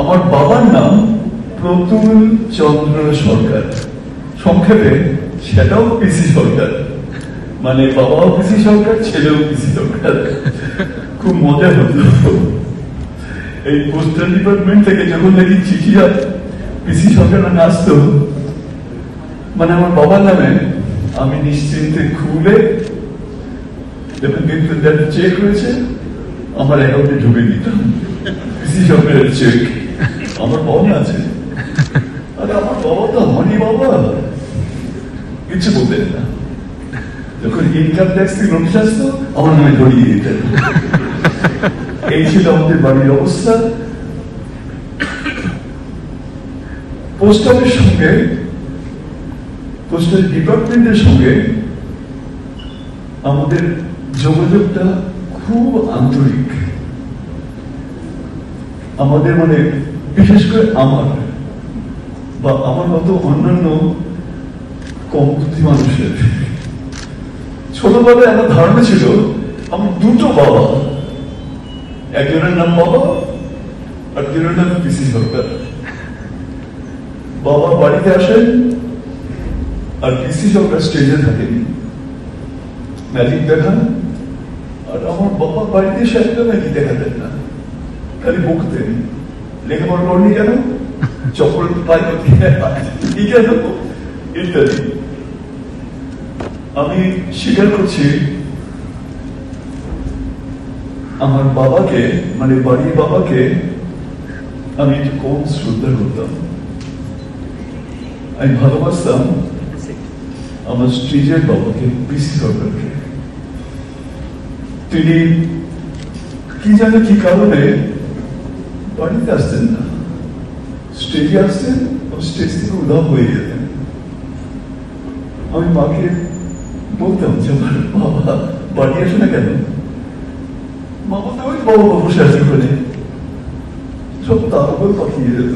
আমার বাবার নাম প্রতুল চন্দ্র সরকার, সংক্ষেপে সেটাও পিসি সরকার, মানে বাবাও পিসি সরকার, ছেলেও পিসি সরকার। খুব মজা হতো। এই পোস্টাল ডিপার্টমেন্ট থেকে যখন দেখি চিঠিটা পিসি সরকার নামে আসতো, মানে আমার বাবার নামে আমি নিশ্চিন্তে খুলে চেক হয়েছে আমার অ্যাকাউন্টে ঢুকে দিতাম, পিসি সরকারের চেক আমার মনে আছে। আরে আমার বাবা তো হনি বাবা, কিছু বলতেন না। যখন ইনকাম ট্যাক্স থেকে নোটিশ আসতো আমার নামে ধরিয়ে দিতেন। এই ছিল আমাদের বাড়ির অবস্থা। পোস্ট অফিসের সঙ্গে, পোস্টাল ডিপার্টমেন্টের সঙ্গে আমাদের যোগাযোগটা খুব আন্তরিক। আমাদের মানে বিশেষ করে আমার বা আমার মতো অন্যান্য কম বুদ্ধি মানুষের ছোটবেলায় আমার ধারণা ছিল আমার দুটো বাবা, একজনের নাম বাবা আর একজনের নাম পিসি সরকার। বাবা বাড়িতে আসেন আর পিসি সরকার স্টেজে থাকেন, ম্যাজিক দেখান। আর আমার বাবা বাড়িতে এসে একটা ম্যাজিক দেখাতেন না, খালি বকতেন, লেখাপড়া করনি কেন, চকলেট পাই কেন, ইত্যাদি। আমি স্বীকার করছি আমার বাবাকে, মানে বাড়ির বাবাকে আমি একটু কম শ্রদ্ধা করতাম। আমি ভালোবাসতাম আমার স্ত্রীজের বাবাকে, পিসি সরকারকে। তিনি কি জানে কি কারণে বাড়িতে আসতেন না, স্টেজে আসতেন, স্টেজ থেকে উধাও হয়ে যেতেন। আমি মাকে বলতাম যে আমার বাবা বাড়ি আসে না কেন? মা বলতে ওই বাবা বসে আছে ওখানে, সব তার উপর পাঠিয়ে যেত।